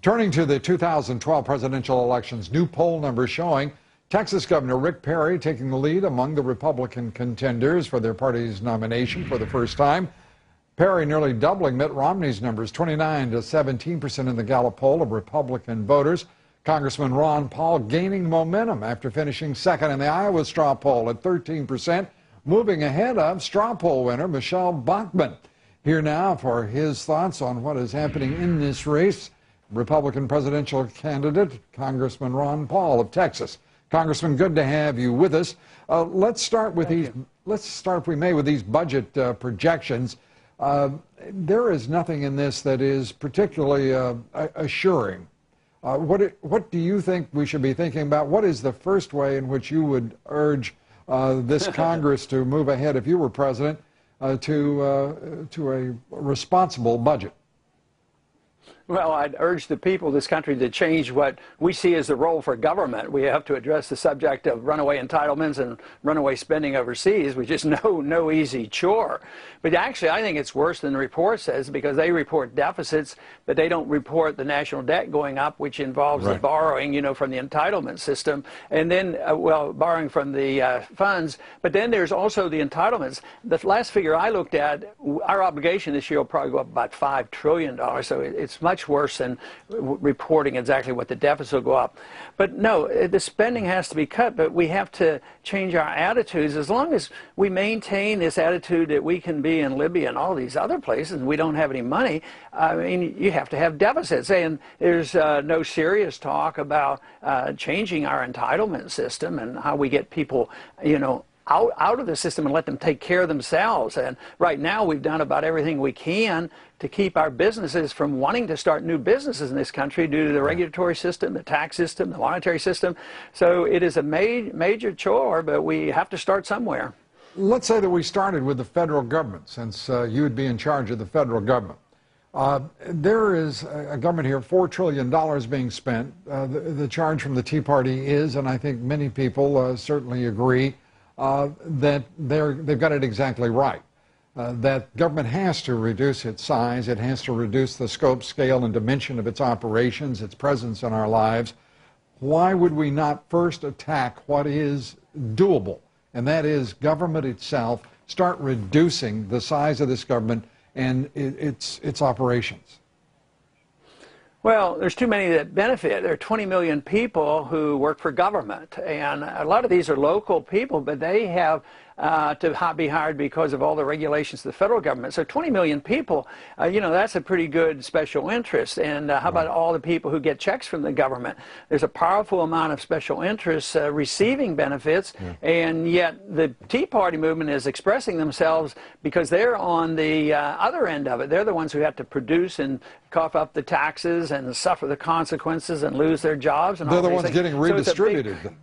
Turning to the 2012 presidential elections, new poll numbers showing Texas Governor Rick Perry taking the lead among the Republican contenders for their party's nomination for the first time. Perry nearly doubling Mitt Romney's numbers, 29 to 17% in the Gallup poll of Republican voters. Congressman Ron Paul gaining momentum after finishing second in the Iowa straw poll at 13%, moving ahead of straw poll winner Michelle Bachmann. Here now for his thoughts on what is happening in this race, Republican presidential candidate Congressman Ron Paul of Texas. Congressman, good to have you with us. Let's start with Let's start, if we may, with these budget projections. There is nothing in this that is particularly assuring. What do you think we should be thinking about? What is the first way in which you would urge this Congress to move ahead, if you were president, to a responsible budget? Well, I'd urge the people of this country to change what we see as the role for government. We have to address the subject of runaway entitlements and runaway spending overseas, which is no easy chore. But actually, I think it's worse than the report says, because they report deficits, but they don't report the national debt going up, which involves the borrowing, from the entitlement system, and then, borrowing from the funds. But then there's also the entitlements. The last figure I looked at, our obligation this year will probably go up about $5 trillion, so it's much worse than reporting exactly what the deficit will go up. But no, the spending has to be cut, but we have to change our attitudes. As long as we maintain this attitude that we can be in Libya and all these other places and we don't have any money, I mean, you have to have deficits. And there's no serious talk about changing our entitlement system and how we get people, out of the system and let them take care of themselves. And right now we've done about everything we can to keep our businesses from wanting to start new businesses in this country due to the regulatory system, the tax system, the monetary system. So it is a major chore, but we have to start somewhere. Let's say that we started with the federal government, since you would be in charge of the federal government. There is a government here, $4 trillion being spent. The charge from the Tea Party is, and I think many people certainly agree, that they've got it exactly right. That government has to reduce its size, it has to reduce the scope, scale, and dimension of its operations, its presence in our lives. Why would we not first attack what is doable, and that is government itself? Start reducing the size of this government and its operations. Well, there's too many that benefit. There are 20 million people who work for government, and a lot of these are local people, but they have to be hired because of all the regulations of the federal government. So 20 million people, that's a pretty good special interest. And how about all the people who get checks from the government? There's a powerful amount of special interests receiving benefits, and yet the Tea Party movement is expressing themselves because they're on the other end of it. They're the ones who have to produce and cough up the taxes and suffer the consequences and lose their jobs. And they're the ones getting redistributed.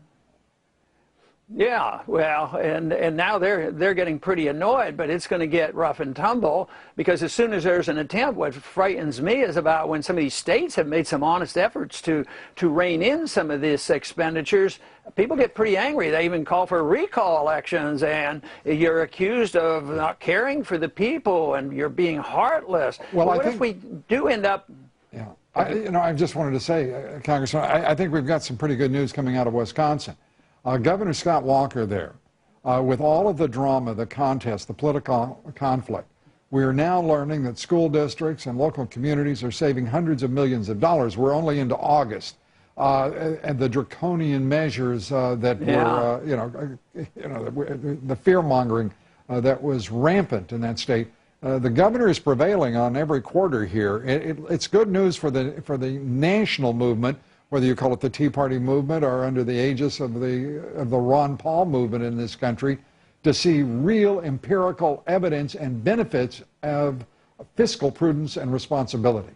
Yeah, well, and now they're getting pretty annoyed, but it's going to get rough and tumble, because as soon as there's an attempt, what frightens me is about when some of these states have made some honest efforts to rein in some of these expenditures, people get pretty angry. They even call for recall elections, and you're accused of not caring for the people, and you're being heartless. Well, what if we do end up... Yeah, I just wanted to say, Congressman, I think we've got some pretty good news coming out of Wisconsin. Governor Scott Walker there, with all of the drama, the contest, the political conflict, we are now learning that school districts and local communities are saving hundreds of millions of dollars. We're only into August. And the draconian measures that were, the fear-mongering that was rampant in that state. The governor is prevailing on every quarter here. It's good news for the national movement, whether you call it the Tea Party movement or under the aegis of the Ron Paul movement in this country, to see real empirical evidence and benefits of fiscal prudence and responsibility.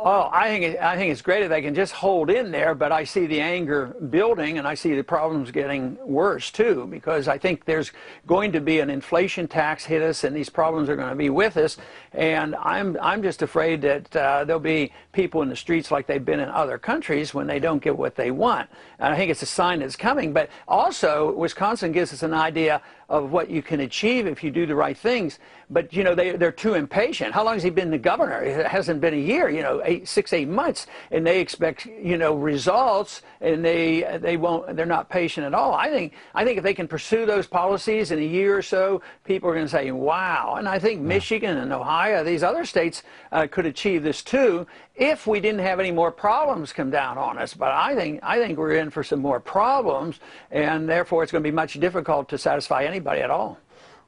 Oh, I think it's great if they can just hold in there, but I see the anger building, and I see the problems getting worse too, because I think there's going to be an inflation tax hit us, and these problems are going to be with us, and I'm just afraid that there'll be people in the streets like they've been in other countries when they don't get what they want. And I think it's a sign that's coming, but also Wisconsin gives us an idea of what you can achieve if you do the right things. But, you know, they're too impatient. How long has he been the governor? It hasn't been a year, you know, 8 months. And they expect, you know, results, and they're not patient at all. I think if they can pursue those policies in a year or so, people are going to say, wow. And I think Michigan and Ohio, these other states could achieve this too, if we didn't have any more problems come down on us. But I think we're in for some more problems, and therefore it's going to be much difficult to satisfy anybody at all.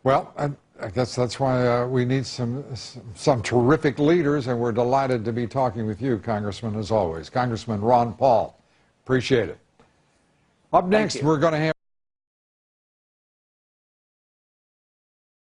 Well, I guess that's why we need some terrific leaders, and we're delighted to be talking with you, Congressman, as always. Congressman Ron Paul, appreciate it. Up next, we're going to have